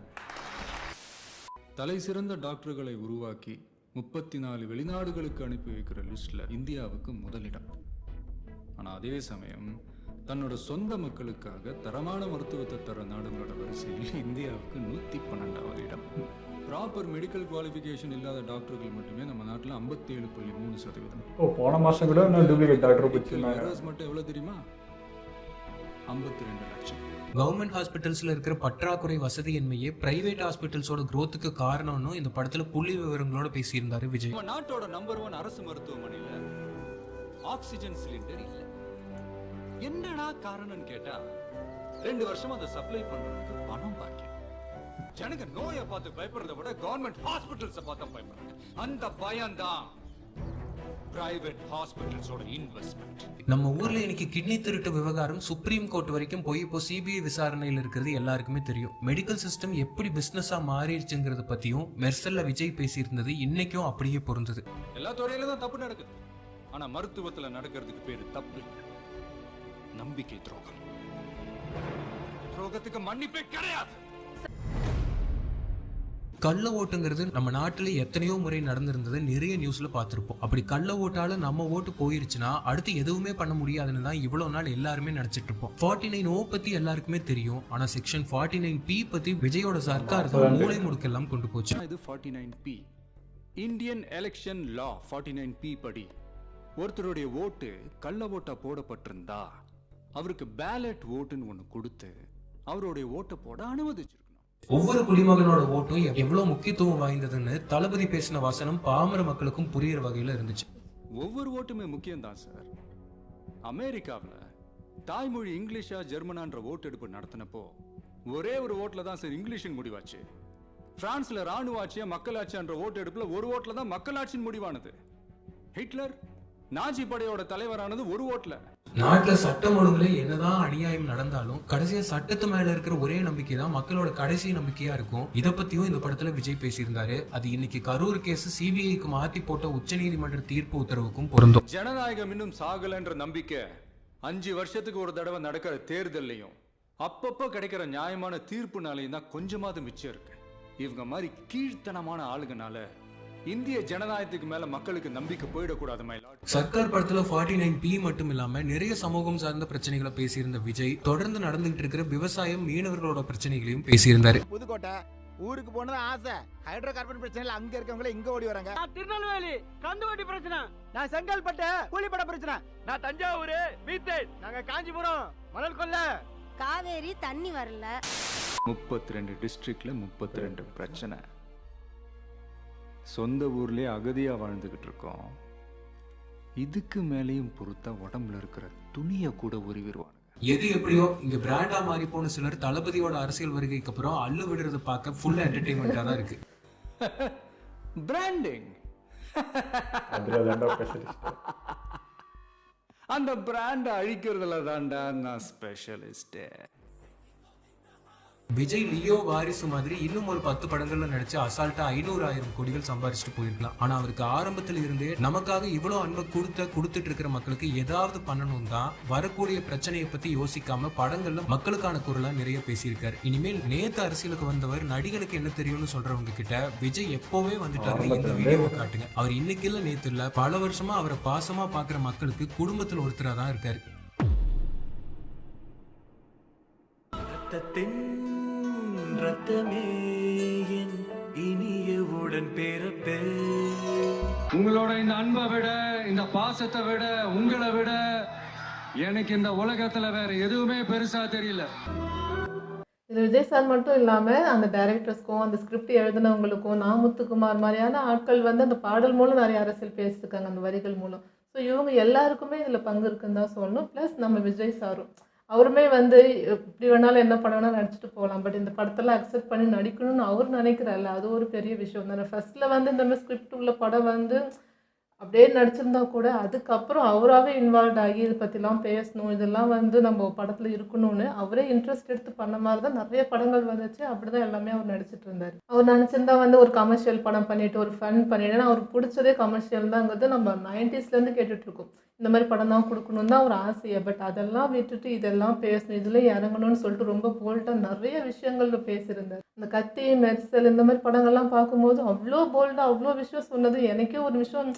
தலை சிறந்த டாக்டர்களை உருவாக்கி 34 வெளிநாடுகளுக்கு அனுப்பி வைக்கிற லிஸ்ட்ல இந்தியாவுக்கு முதலிடம். ஆனா அதே சமயம் தன்னோட சொந்த மக்களுக்காக தரமான மருத்துவத்தை தர நாடுகளோட வரிசையில் இந்தியாவுக்கு 112வது இடம். ப்ராப்பர் மெடிக்கல் குவாலிஃபிகேஷன் இல்லாத டாக்டர்கள் மட்டுமே நம்ம நாட்டில் 57.3%. போன மாசம் கூட டூப்ளிகேட் டாக்டர் பிடிச்சிருந்தாங்க. மட்டும் எவ்வளவு தெரியுமா? 52 லட்சம். கவர்மெண்ட் ஹாஸ்பிட்டல்ஸ்ல இருக்கிற பற்றாக்குறை வசதியின்மையே பிரைவேட் ஹாஸ்பிட்டல்ஸோட growthக்கு காரணம்னு இந்த படத்துல புள்ளி விவரங்களோட பேசியிருந்தாரு விஜய். நம்ம நாட்டோட நம்பர் 1 அரசு மருத்துவமனையில ஆக்சிஜன் சிலிண்டர் இல்ல. என்னடா காரணம்னு கேட்டா 2 வருஷமா அதை சப்ளை பண்றதுக்கு பணம் பாக்கி. ஜனங்க நோயை பார்த்து பயப்படுறத விட கவர்மெண்ட் ஹாஸ்பிட்டல்ஸை பார்த்து பயப்படுறாங்க. அந்த பயம்தான் பிரைவேட் ஹாஸ்பிட்டல்ஸோட இன்வெஸ்ட்மெண்ட். நம்ம ஊர்ல இன்னைக்கு கிட்னி திருட்டு விவகாரம் சுப்ரீம் கோர்ட் வரைக்கும் போய் இப்போ சிபிஐ விசாரணையில் இருக்கிறது எல்லாருக்குமே தெரியும். மெடிக்கல் சிஸ்டம் எப்படி பிசினஸா மாறிடுச்சுங்கிறத பத்தியும் மெர்சல்ல விஜய் பேசியிருந்தது இன்னைக்கும் அப்படியே பொருந்தது. எல்லா துறையில தான் தப்பு நடக்குது. ஆனா மருத்துவத்துல நடக்கிறதுக்கு பேரு தப்பு இல்லை, நம்பிக்கை துரோகம். துரோகத்துக்கு மன்னிப்பே கிடையாது. கள்ள ஓட்டுங்கிறது நம்ம நாட்டுல எத்தனையோ முறை நடந்திருந்தது நிறைய நியூஸ்ல பார்த்திருப்போம். அப்படி கள்ள ஓட்டால நம்ம ஓட்டு போயிருச்சுன்னா அடுத்து எதுவுமே பண்ண முடியாதுன்னு தான் இவ்வளவு நாள் எல்லாருமே நினைச்சிட்டு இருப்போம். 49O பத்தி எல்லாருக்குமே தெரியும். ஆனா செக்ஷன் 49P பத்தி விஜயோட சர்க்கார் தான் மூளை முடுக்கெல்லாம் கொண்டு போச்சு. இது 49P இந்தியன் எலெக்ஷன் லா 49P படி ஒருத்தருடைய ஓட்டு கள்ள ஓட்டா போடப்பட்டிருந்தா அவருக்கு பேலட் ஓட்டுன்னு ஒண்ணு கொடுத்து அவருடைய ஓட்டை போட அனுமதிச்சிருக்கணும். ஒவ்வொரு குடிமகனோட ஓட்டும் எவ்வளவு முக்கியத்துவம் வாய்ந்ததுன்னு தளபதி பேசின வசனம் பாமர மக்களுக்கும் புரியுற வகையில இருந்துச்சு. ஒவ்வொரு ஓட்டுமே முக்கியம்தான் சார். அமெரிக்காவில் தாய்மொழி இங்கிலீஷா ஜெர்மனான்ற ஓட்டெடுப்பு நடத்தினப்போ ஒரே ஒரு ஓட்டுல தான் சார் இங்கிலீஷின் முடிவாச்சு. பிரான்ஸ்ல ராணுவ ஆட்சியா மக்களாட்சின்ற ஓட்டெடுப்புல ஒரு ஓட்டுல தான் மக்களாட்சியின் முடிவானது. ஹிட்லர் நாஜி படையோட தலைவரானது ஒரு ஓட்டுல. நாட்டுல சட்டம் ஒழுங்குல என்னதான் அநியாயம் நடந்தாலும் கடைசியா சட்டத்து மேல இருக்கிற ஒரே நம்பிக்கை தான் மக்களோட கடைசி நம்பிக்கையா இருக்கும். இத பத்தியும் இந்த படத்துல விஜய் பேசியிருந்தாரு. அது இன்னைக்கு கரூர் கேஸ் சிபிஐக்கு மாத்தி போட்ட உச்சநீதிமன்ற தீர்ப்பு உத்தரவுக்கும் பொருந்தும். ஜனநாயகம் இன்னும் சாகலன்ற நம்பிக்கை 5 வருஷத்துக்கு ஒரு தடவை நடக்கிற தேர்தல்லையும் அப்பப்போ கிடைக்கிற நியாயமான தீர்ப்புனாலையும் தான் கொஞ்சமாவது மிச்சம் இருக்கு. இவங்க மாதிரி கீழ்த்தனமான ஆளுங்கனால இந்திய ஜனநாயகத்துக்கு மேல மக்களுக்கு நம்பிக்கை போயிடக்கூடாது. சர்க்கார் படத்துல 49P மட்டும் இல்லாம நிறைய சமூகம் சார்ந்த பிரச்சனைகளை பேசியிருந்த விஜய் தொடர்ந்து நடந்துகிட்டு இருக்கிற விவசாயம் மீனவர்களோட பிரச்சனைகளையும் பேசியிருந்தாரு. புதுக்கோட்டை ஊருக்கு போனது ஆசை. ஹைட்ரோ கார்பன் பிரச்சனை அங்க இருக்கவங்கள இங்க ஓடி வராங்க. திருநெல்வேலி கந்துவட்டி பிரச்சனை, நான் செங்கல்பட்டு கூலிப்பட பிரச்சனை, நான் தஞ்சாவூர் மீத்தேன், நாங்க காஞ்சிபுரம் மணல் கொள்ள, காவேரி தண்ணி வரல. 32 டிஸ்ட்ரிக்ட்ல 32 பிரச்சனை. சொந்த ஊர்லயே அகதியா வாழ்ந்துகிட்டு இருக்கோம். இதுக்கு மேலேயும் பொறுத்தா உடம்புல இருக்கிற துணியை கூட உருவிடுவாங்க. எது எப்படியோ இங்க பிராண்டா மாறி போன சிலர் தளபதியோட அரசியல் வருகைக்கு அப்புறம் அள்ளு விடுறத பார்க்க ஃபுல் என்டர்டெயின்மெண்டா தான் இருக்கு. பிராண்டிங் அந்த பிராண்ட் அழிக்கிறதுல தான்டா நான் ஸ்பெஷலிஸ்ட். விஜய் லியோ வாரிசு மாதிரி இன்னும் ஒரு 10 படங்கள்ல நடிச்சு அசால்ட்டா 500,000 கோடிகள் சம்பாரிச்சுட்டு போயிருக்கலாம். ஆனா அவருக்கு ஆரம்பத்துல இருந்தே நமக்காக இவ்வளவு அன்பை கொடுத்துட்டு இருக்கிற மக்களுக்கு ஏதாவது பண்ணணும் தான் வரக்கூடிய பிரச்சனையை பத்தி யோசிக்காம படங்கள்ல மக்களுக்கான குரலா நிறைய பேசியிருக்காரு. இனிமேல் நேத்து அரசியலுக்கு வந்தவர் நடிகனுக்கு என்ன தெரியும்னு சொல்றவங்க கிட்ட விஜய் எப்பவே வந்துட்டாரு இந்த வீடியோவை காட்டுங்க. அவர் இன்னைக்கு இல்ல நேத்து இல்ல பல வருஷமா அவரை பாசமா பாக்குற மக்களுக்கு குடும்பத்துல ஒருத்தரா தான் இருக்காரு. உங்களோட இந்த அன்பை விட இந்த பாசத்தை விட உங்களை விட எனக்கு இந்த உலகத்துல வேற எதுவுமே பெருசா தெரியல. இது விஜய் சார் மட்டும் இல்லாமல் அந்த டைரக்டர்ஸ்க்கும் அந்த ஸ்கிரிப்ட் எழுதினவங்களுக்கும் நாமுத்துக்குமார் மாதிரியான ஆட்கள் வந்து அந்த பாடல் மூலம் நிறைய அரசியல் பேசியிருக்காங்க அந்த வரிகள் மூலம். ஸோ இவங்க எல்லாருக்குமே இதில் பங்கு இருக்குன்னு தான் சொல்லணும். ப்ளஸ் நம்ம விஜய் சாரும் அவருமே வந்து இப்படி வேணாலும் என்ன படம்னா நடிச்சுட்டு போகலாம், பட் இந்த படத்தெல்லாம் அக்செப்ட் பண்ணி நடிக்கணும்னு அவர் நினைக்கிறாருல்ல, அது ஒரு பெரிய விஷயம் தானே. ஃபர்ஸ்ட்டில் வந்து இந்த மாதிரி ஸ்கிரிப்ட் உள்ள படம் வந்து அப்படியே நடிச்சிருந்தா கூட அதுக்கப்புறம் அவராகவே இன்வால்வ் ஆகி இதை பற்றிலாம் பேசணும், இதெல்லாம் வந்து நம்ம படத்தில் இருக்கணும்னு அவரே இன்ட்ரெஸ்ட் எடுத்து பண்ண மாதிரி தான் நிறைய படங்கள் வந்துச்சு. அப்படி தான் எல்லாமே அவர் நடிச்சிட்டு இருந்தார். அவர் நினச்சிருந்தா வந்து ஒரு கமர்ஷியல் படம் பண்ணிவிட்டு ஒரு ஃபன் பண்ணிவிட்டு அவருக்கு பிடிச்சதே கமர்ஷியல் தாங்கிறது நம்ம 90ஸ்லேருந்து கேட்டுட்ருக்கோம். இந்த மாதிரி படம் தான் கொடுக்கணுன்னு தான் ஒரு ஆசையை. பட் அதெல்லாம் விட்டுட்டு இதெல்லாம் பேசணும், இதில் இறங்கணும்னு சொல்லிட்டு ரொம்ப போல்டாக நிறைய விஷயங்கள்ல பேசியிருந்தார். இந்த கத்தி, மெர்சல் இந்த மாதிரி படங்கள்லாம் பார்க்கும்போது அவ்வளோ போல்டாக அவ்வளோ விஷயம் சொன்னது. எனக்கே ஒரு விஷயம்,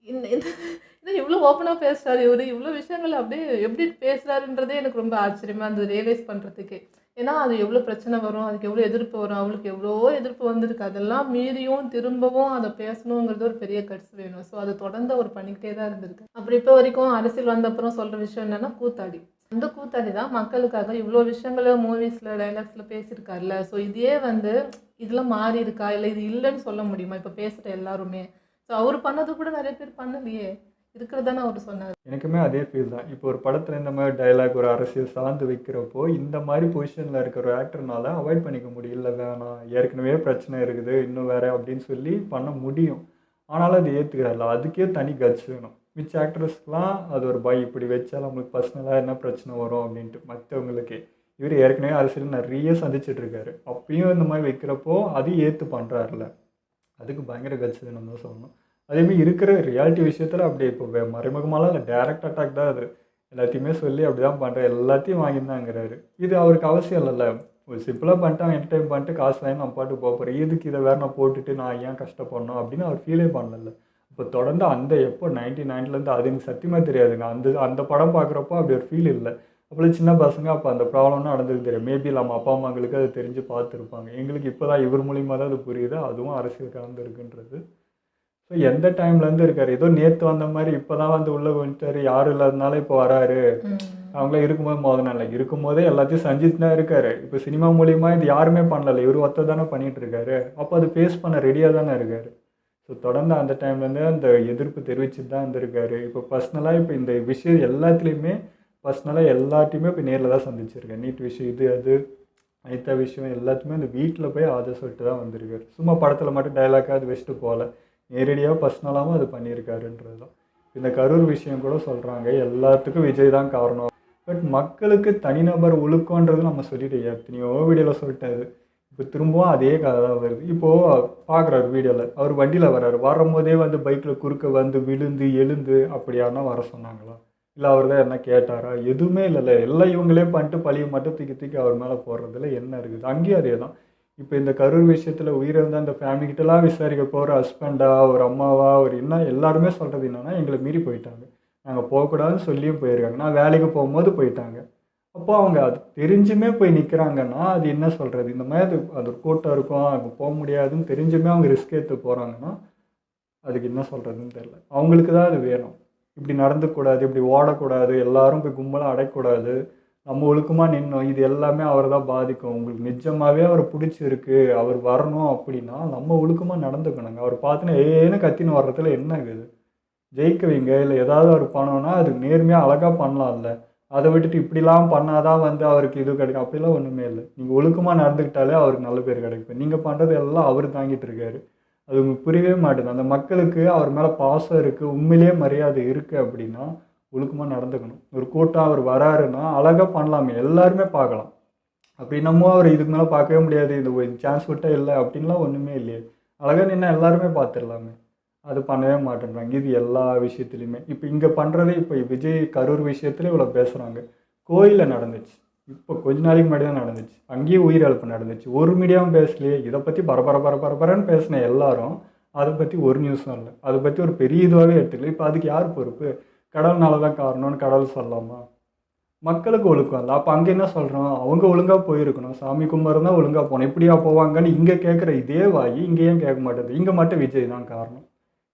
இன்னும் இவ்வளோ ஓப்பனாக பேசுகிறாரு இவர், இவ்வளோ விஷயங்கள் அப்படியே எப்படி பேசுகிறாருன்றதே எனக்கு ரொம்ப ஆச்சரியமாக இருந்தது ரியலைஸ் பண்ணுறதுக்கே. ஏன்னா அது எவ்வளோ பிரச்சனை வரும், அதுக்கு எவ்வளோ எதிர்ப்பு வரும், அவளுக்கு எவ்வளோ எதிர்ப்பு வந்திருக்கு. அதெல்லாம் மீறியும் திரும்பவும் அதை பேசணுங்கிறது ஒரு பெரிய கட்ஸ் வேணும். ஸோ அது தொடர்ந்து அவர் பண்ணிக்கிட்டே தான் இருந்திருக்கு. அப்புறம் இப்போ வரைக்கும் அரசியல் வந்த அப்புறம் சொல்கிற விஷயம் என்னென்னா கூத்தாடி. அந்த கூத்தாடி தான் மக்களுக்காக இவ்வளோ விஷயங்களை மூவிஸில் டைலாக்ஸில் பேசியிருக்காருல்ல. ஸோ இதே வந்து இதெல்லாம் மாறி இருக்கா, இல்லை இது இல்லைன்னு சொல்ல முடியுமா இப்போ பேசுகிற எல்லாருமே? ஸோ அவர் பண்ணது கூட நிறைய பேர் பண்ணலையே, இருக்கிறதானே அவர் சொன்னார். எனக்குமே அதே ஃபீல் தான். இப்போ ஒரு படத்தில் இந்த மாதிரி டைலாக் ஒரு அரசியல் சார்ந்து வைக்கிறப்போ இந்த மாதிரி பொசிஷனில் இருக்கிற ஒரு ஆக்டர்னால அவாய்ட் பண்ணிக்க முடியும். இல்லை வேணாம், ஏற்கனவே பிரச்சனை இருக்குது, இன்னும் வேற அப்படின்னு சொல்லி பண்ண முடியும். ஆனாலும் அது ஏற்றுக்கிறாரில்ல, அதுக்கே தனி கட்ஸ் வேணும். மிச்ச ஆக்ட்ரஸ்லாம் அது ஒரு பயம், இப்படி வச்சா நம்மளுக்கு பர்சனலாக என்ன பிரச்சனை வரும் அப்படின்ட்டு. மற்றவங்களுக்கு இவர் ஏற்கனவே அரசியல் நிறைய சந்திச்சுட்டு இருக்காரு, அப்பயும் இந்த மாதிரி வைக்கிறப்போ அதையும் ஏற்று பண்ணுறாருல, அதுக்கு பயங்கர கட்ஸ் வேணும் தான் சொல்லணும். அதேமாதிரி இருக்கிற ரியாலிட்டி விஷயத்தில் அப்படியே இப்போ மறைமுகமாலாம் இல்லை, டைரக்ட் அட்டாக் தான் அது. எல்லாத்தையுமே சொல்லி அப்படி தான் பண்ணுறேன், எல்லாத்தையும் வாங்கியிருந்தாங்கிறாரு. இது அவருக்கு அவசியம் இல்லைல்ல, ஒரு சிம்பிளாக பண்ணிட்டு என்டர்டைன் பண்ணிட்டு காசு வாங்கி நான் பாட்டு போகிறேன், இதுக்கு இதை வேறு நான் போட்டுட்டு நான் ஏன் கஷ்டப்படணும் அப்படின்னு அவர் ஃபீலே பண்ணல. இப்போ தொடர்ந்து அந்த எப்போ 99லேருந்து அது எனக்கு சத்தியமாக தெரியாதுங்க. அந்த படம் பார்க்குறப்போ அப்படி ஒரு ஃபீல் இல்லை. அப்போலாம் சின்ன பசங்க அப்போ அந்த ப்ராப்ளம்னா நடந்தது தெரியும். மேபி நம்ம அப்பா அம்மாங்களுக்கு அது தெரிஞ்சு பார்த்துருப்பாங்க. எங்களுக்கு இப்போ தான் இவர் மூலியமாக தான் அது புரியுது, அதுவும் அரசியல் கலந்துருக்குன்றது. ஸோ எந்த டைம்லேருந்து இருக்காரு, ஏதோ நேற்று வந்த மாதிரி இப்போ தான் வந்து உள்ளே வந்துட்டாரு, யாரும் இல்லாதனால இப்போ வராரு. அவங்களாம் இருக்கும்போது மோதனால இருக்கும்போதே எல்லாத்தையும் செஞ்சுட்டு தான் இருக்காரு. இப்போ சினிமா மூலியமா இது யாருமே பண்ணல, இவர் ஒத்த தானே பண்ணிட்டு இருக்காரு. அப்போ அது ஃபேஸ் பண்ண ரெடியாக தானே இருக்காரு. ஸோ தொடர்ந்து அந்த டைம்லேருந்து அந்த எதிர்ப்பு தெரிவிச்சுட்டு தான் இருந்திருக்காரு. இப்போ பர்சனலாக இப்போ இந்த விஷயம் எல்லாத்துலேயுமே பர்சனலாக எல்லாத்தையுமே இப்போ நேரில் தான் சந்திச்சிருக்கேன். நீட் விஷயம், இது அது அனிதா விஷயம் எல்லாத்தையுமே அந்த வீட்டில் போய் ஆதரவு சொல்லிட்டு தான் வந்திருக்காரு. சும்மா படத்தில் மட்டும் டைலாக்காக அது வச்சுட்டு போகல, நேரடியாக பர்சனலாகவும் அது பண்ணியிருக்காருன்றது தான். இந்த கரூர் விஷயம் கூட சொல்கிறாங்க எல்லாத்துக்கும் விஜய் தான் காரணம். பட் மக்களுக்கு தனிநபர் ஒழுக்கன்றது நம்ம சொல்லிட்டு எத்தனையோ வீடியோவில் சொல்லிட்டாரு. இப்போ திரும்பவும் அதே கதை தான் வருது. இப்போது பார்க்குறாரு வீடியோவில், அவர் வண்டியில் வர்றாரு, வரும்போதே வந்து பைக்கில் குறுக்க வந்து விழுந்து எழுந்து அப்படியானா வர சொன்னாங்களா, இல்லை அவர் தான் என்ன கேட்டாரா? எதுவுமே இல்லைல்ல, எல்லாம் இவங்களே பண்ணிட்டு பழியை மட்டும் தூக்கி தூக்கி அவர் மேலே போடுறதுல என்ன இருக்குது? அங்கேயும் அதே தான். இப்போ இந்த கரூர் விஷயத்தில் உயிரிழந்த அந்த ஃபேமிலிக்கிட்டலாம் விசாரிக்க போகிற ஹஸ்பண்டா, ஒரு அம்மாவா, ஒரு என்ன எல்லாருமே சொல்கிறது என்னென்னா எங்களை மீறி போயிட்டாங்க, நாங்கள் போகக்கூடாதுன்னு சொல்லியும் போயிருக்காங்க, நான் வேலைக்கு போகும்போது போயிட்டாங்க. அப்போ அவங்க அது தெரிஞ்சுமே போய் நிற்கிறாங்கன்னா அது என்ன சொல்கிறது? இந்த மாதிரி அது ஒரு கூட்டம் இருக்கும், அங்கே போக முடியாதுன்னு தெரிஞ்சுமே அவங்க ரிஸ்க் எடுத்து போகிறாங்கன்னா அதுக்கு என்ன சொல்கிறதுன்னு தெரியல. அவங்களுக்கு தான் அது வேணும். இப்படி நடந்துக்கூடாது, இப்படி ஓடக்கூடாது, எல்லாரும் போய் கும்பலாக அடையக்கூடாது, நம்ம ஒழுக்கமாக நின்னோம், இது எல்லாமே அவரை தான் பாதிக்கும். உங்களுக்கு நிஜமாகவே அவரை பிடிச்சிருக்கு, அவர் வரணும் அப்படின்னா நம்ம ஒழுக்கமாக நடந்துக்கணுங்க. அவர் பார்த்துன்னா ஏன்னு கத்தின்னு வர்றதுல என்ன இருக்குது? ஜெயிக்க வைங்க, இல்லை ஏதாவது அவர் பண்ணோன்னா அது நேர்மையாக அழகாக பண்ணலாம்ல. அதை விட்டுட்டு இப்படிலாம் பண்ணாதான் வந்து அவருக்கு இது கிடைக்கும், அப்படிலாம் ஒன்றுமே இல்லை. நீங்கள் ஒழுக்கமாக நடந்துக்கிட்டாலே அவருக்கு நல்ல பேர் கிடைக்கும். நீங்கள் பண்ணுறது எல்லாம் அவர் தாங்கிட்டு இருக்காரு, அது உங்களுக்கு புரியவே மாட்டேங்குது. அந்த மக்களுக்கு அவர் மேலே பாசம் இருக்குது, உண்மையிலேயே மரியாதை இருக்குது அப்படின்னா ஒழுக்கமாக நடந்துக்கணும். ஒரு கூட்டம் அவர் வராருன்னா அழகாக பண்ணலாமே, எல்லாருமே பார்க்கலாம். அப்படி நம்ம அவர் இதுக்கு மேலே பார்க்கவே முடியாது, இது ஒரு சான்ஸ் விட்டால் இல்லை அப்படின்லாம் ஒன்றுமே இல்லையே, அழகாக நின்னா எல்லாருமே பார்த்துடலாமே. அது பண்ணவே மாட்டேன்றாங்க. இது எல்லா விஷயத்துலையுமே இப்போ இங்கே பண்ணுறதே, இப்போ விஜய் கரூர் விஷயத்துல இவ்வளோ பேசுகிறாங்க. கோயிலில் நடந்துச்சு, இப்போ கொஞ்ச நாளைக்கு முன்னாடி தான் நடந்துச்சு, அங்கேயும் உயிரிழப்பு நடந்துச்சு, ஒரு மீடியாவும் பேசலையே. இதை பற்றி பரபரன்னு பேசின எல்லாரும் அதை பற்றி ஒரு நியூஸும் இல்லை, அதை பற்றி ஒரு பெரிய இதுவாகவே எடுத்துக்கல. இப்போ அதுக்கு யார் பொறுப்பு? கடவுள்னால தான் காரணம்னு கடவுள் சொல்லலாமா? மக்களுக்கு ஒழுக்கம் இல்லை. அப்போ அங்கே என்ன சொல்கிறோம்? அவங்க ஒழுங்காக போயிருக்கணும், சாமி கும்பிட்றதா ஒழுங்காக போகணும், இப்படியா போவாங்கன்னு இங்கே கேட்குற இதே வாயி இங்கே ஏன் கேட்க மாட்டேது? இங்கே மட்டும் விஜய் தான் காரணம்,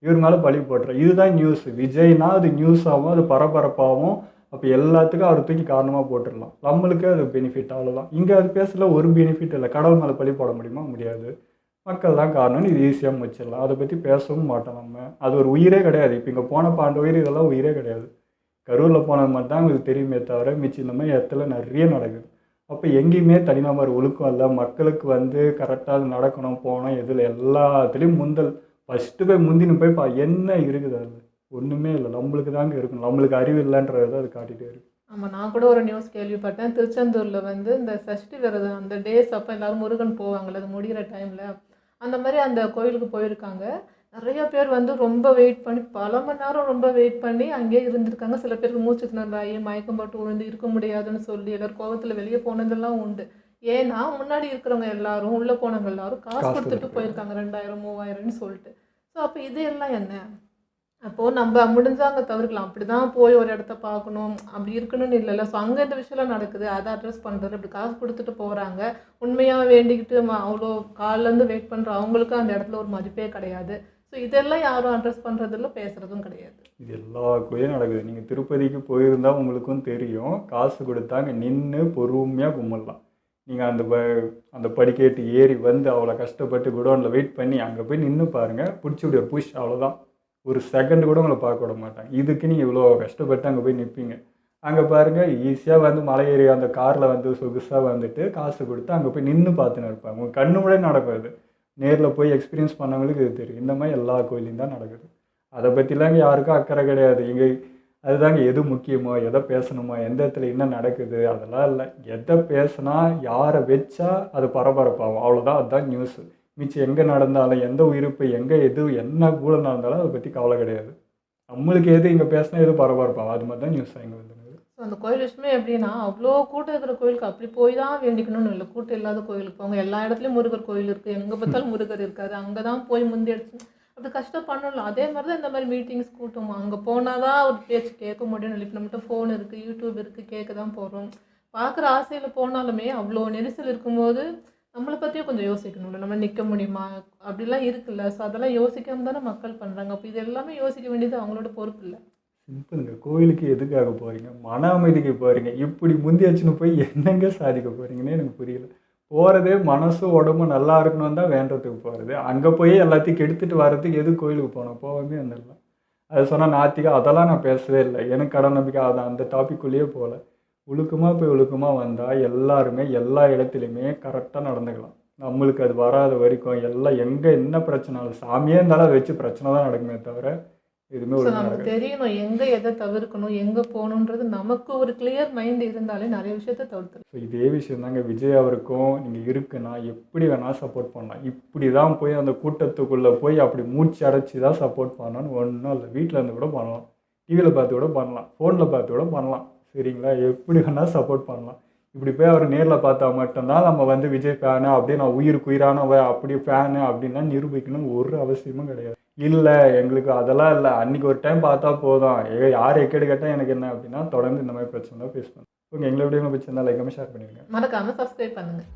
இவர் மேலே பழி போட்டுற. இதுதான் நியூஸ். விஜய்னா அது நியூஸாகவும் அது பரபரப்பாகவும், அப்போ எல்லாத்துக்கும் அவர் தூக்கி காரணமாக போட்டுடலாம், நம்மளுக்கு அது பெனிஃபிட், அவ்வளோதான். இங்கே அது பேசல ஒரு பெனிஃபிட் இல்லை. கடவுள் மேலே பழி போட முடியுமா? முடியாது. மக்கள் தான் காரணம்னு இது ஈஸியாக முடிச்சிடலாம், அதை பற்றி பேசவும் மாட்டோம் நம்ம. அது ஒரு உயிரே கிடையாது. இப்போ இங்கே போன 12 உயிர் இதெல்லாம் உயிரே கிடையாது. கரூரில் போனது மட்டும் தான் உங்களுக்கு தெரியுமே தவிர மிச்சம் இந்த மாதிரி இடத்துல நிறைய நடக்குது. அப்போ எங்கேயுமே தனிநபர் ஒழுக்கம் இல்லை. மக்களுக்கு வந்து கரெக்டாக நடக்கணும், போகணும், எதில் எல்லாத்துலேயும் முந்தல். ஃபஸ்ட்டு போய் முந்தின்னு போய் என்ன இருக்குது? அது ஒன்றுமே இல்லை. நம்மளுக்கு தாங்க இருக்கணும், நம்மளுக்கு அறிவு இல்லைன்றது அது காட்டிகிட்டே இருக்கு. ஆமாம், நான் கூட ஒரு நியூஸ் கேள்விப்பட்டேன். திருச்செந்தூரில் வந்து இந்த சஷ்டி விரதம் அந்த டேஸ் அப்போ எல்லோரும் முருகன் போவாங்கள்ல, அது முடிகிற டைமில் அந்த மாதிரி அந்த கோயிலுக்கு போயிருக்காங்க. நிறைய பேர் வந்து ரொம்ப வெயிட் பண்ணி பல மணி நேரம் ரொம்ப வெயிட் பண்ணி அங்கேயே இருந்திருக்காங்க. சில பேருக்கு மூச்சு திணறலாகி மயக்கம் போட்டு விழுந்து இருக்க முடியாதுன்னு சொல்லி எல்லாரும் கோவத்தில் வெளியே போனதெல்லாம் உண்டு. ஏன்னா முன்னாடி இருக்கிறவங்க எல்லாரும் உள்ளே போனவங்க எல்லாரும் காசு கொடுத்துட்டு போயிருக்காங்க 2000 3000ன்னு சொல்லிட்டு. ஸோ அப்போ இது எல்லாம் என்ன? அப்போது நம்ம முடிஞ்சா அங்கே தவிர்க்கலாம். அப்படி தான் போய் ஒரு இடத்த பார்க்கணும் அப்படி இருக்கணும்னு இல்லைல்ல. ஸோ அங்கே இந்த விஷயம்லாம் நடக்குது, அதை அட்ரஸ் பண்ணுறது. இப்படி காசு கொடுத்துட்டு போகிறாங்க, உண்மையாக வேண்டிக்கிட்டு அவ்வளோ காலிலேருந்து வெயிட் பண்ணுற அவங்களுக்கு அந்த இடத்துல ஒரு மதிப்பே கிடையாது. ஸோ இதெல்லாம் யாரும் அட்ரஸ் பண்ணுறதில்ல, பேசுகிறதும் கிடையாது. இது எல்லா கோயிலும் நடக்குது. நீங்கள் திருப்பதிக்கு போயிருந்தால் உங்களுக்கும் தெரியும். காசு கொடுத்தாங்க நின்று பொறுமையாக கும்பிடலாம். நீங்கள் அந்த படிக்கட்டு ஏறி வந்து அவ்வளோ கஷ்டப்பட்டு குடோனில் வெயிட் பண்ணி அங்கே போய் நின்று பாருங்கள், பிடிச்சி விட புஷ் அவ்வளோதான். ஒரு செகண்ட் கூட உங்களை பார்க்க விட மாட்டாங்க. இதுக்கு நீங்கள் இவ்வளோ கஷ்டப்பட்டு அங்கே போய் நிற்பீங்க. அங்கே பாருங்கள் ஈஸியாக வந்து மலை ஏறி அந்த காரில் வந்து சொகுசாக வந்துட்டு காசு கொடுத்து அங்கே போய் நின்று பார்த்துன்னு இருப்பாங்க. உங்கள் கண்ணு கூட நடக்கும். அது நேரில் போய் எக்ஸ்பீரியன்ஸ் பண்ணவங்களுக்கு இது தெரியும். இந்த மாதிரி எல்லா கோயிலையும் தான் நடக்குது. அதை பற்றிலாம் இங்கே யாருக்கும் அக்கறை கிடையாது. இங்கே அதுதாங்க எது முக்கியமோ, எதை பேசணுமோ, எந்த இடத்துல என்ன நடக்குது அதெல்லாம் இல்லை. எதை பேசுனா யாரை வச்சா அது பரபரப்பாகும், அவ்வளோதான். அதுதான் நியூஸு. மிச்சம் எங்கே நடந்தாலும் எந்த உயிரிப்பு எங்கே எது என்ன கூட நடந்தாலும் அதை பற்றி கவலை கிடையாது. நம்மளுக்கு எது இங்கே பேசினா எது பரபரப்பாகும், அது மாதிரி தான் நியூஸ் இங்கே வந்து. ஸோ அந்த கோயில் விஷயமே எப்படின்னா, அவ்வளோ கூட்டம் இருக்கிற கோயிலுக்கு அப்படி போய் தான் வேண்டிக்கணும்னு இல்லை. கூட்டம் இல்லாத கோயிலுக்கு போங்க. எல்லா இடத்துலையும் முருகர் கோயில் இருக்குது, எங்கே பார்த்தாலும் முருகர் இருக்காரு, அங்கே தான் போய் முந்தி அடிச்சு அப்படி கஷ்டப்படணும். அதே மாதிரி தான் இந்த மாதிரி மீட்டிங்ஸ் கூட்டம் அங்கே போனால் தான் ஒரு பேச்சு கேட்க முடியும். இப்போ நம்மகிட்ட ஃபோன் இருக்குது, யூடியூப் இருக்குது, கேட்க தான் போகிறோம். பார்க்குற ஆசையில் போனாலுமே அவ்வளோ நெரிசல் இருக்கும்போது நம்மளை பற்றியும் கொஞ்சம் யோசிக்கணும்ல. நம்ம நிற்க முடியுமா அப்படிலாம் இருக்குல்ல. ஸோ அதெல்லாம் யோசிக்காம தானே மக்கள் பண்ணுறாங்க. அப்போ இது எல்லாமே யோசிக்க வேண்டியது அவங்களோட பொறுப்பு இல்லை. சிம்பிளுங்க. கோயிலுக்கு எதுக்காக போகிறீங்க? மன அமைதிக்கு போகிறீங்க. இப்படி முந்தியாச்சுன்னு போய் என்னங்க சாதிக்க போகிறீங்கன்னு எனக்கு புரியல. போகிறதே மனசு உடம்பு நல்லா இருக்கணும் தான் வேண்டதுக்கு போகிறது. அங்கே போய் எல்லாத்தையும் கெடுத்துட்டு வர்றதுக்கு எது கோயிலுக்கு போனோம்? போகவே வந்துடலாம். அது சொன்னால் நாத்திகம் அதெல்லாம் நான் பேசவே இல்லை. எனக்கு கடன் நம்பிக்கை அதான் அந்த டாபிக்குள்ளேயே போகல. ஒழுக்கமாக போய் ஒழுக்கமாக வந்தால் எல்லாருமே எல்லா இடத்துலையுமே கரெக்டாக நடந்துக்கலாம். நம்மளுக்கு அது வராத வரைக்கும் எல்லாம் எங்கே என்ன பிரச்சனைனாலும் சாமியே இருந்தாலும் அதை வச்சு பிரச்சனை தான் நடக்குமே தவிர எதுவுமே ஸோ ஒழுங்காக நமக்கு நடக்காது. தெரியணும் எங்கே எதை தவிர்க்கணும், எங்கே போகணுன்றது நமக்கு ஒரு கிளியர் மைண்ட் இருந்தாலே நிறைய விஷயத்த தவிர்த்துடும். ஸோ இதே விஷயம் தாங்க விஜய் அவருக்கும். நீங்கள் இருக்குன்னா எப்படி வேணால் சப்போர்ட் பண்ணலாம். இப்படி தான் போய் அந்த கூட்டத்துக்குள்ளே போய் அப்படி மூச்சு அடைச்சி தான் சப்போர்ட் பண்ணணும்னு ஒன்றும் இல்லை. வீட்டில் இருந்து கூட பண்ணலாம், டிவியில் பார்த்து கூட பண்ணலாம், ஃபோனில் பார்த்து கூட பண்ணலாம். சரிங்களா? எப்படி வேணால் சப்போர்ட் பண்ணலாம். இப்படி போய் அவர் நேரில் பார்த்தா மட்டும்தான் நம்ம வந்து விஜய் ஃபேனு அப்படியே நான் உயிருக்கு உயிரானவ அப்படி ஃபேனு அப்படின்னா நிரூபிக்கணும் ஒரு அவசியமும் கிடையாது. இல்லை எங்களுக்கு அதெல்லாம் இல்லை, அன்றைக்கி ஒரு டைம் பார்த்தா போதும், யார் எக்கேடு கேட்டால் எனக்கு என்ன அப்படின்னா தொடர்ந்து இந்த மாதிரி பிரச்சனை தான் ஃபேஸ் பண்ணுவோம். ஓகே, எங்களை வீடியோ பிடிச்சிருந்தா லைக் ஷேர் பண்ணிடுங்க. மறக்காமல் சப்ஸ்கிரைப் பண்ணுங்கள்.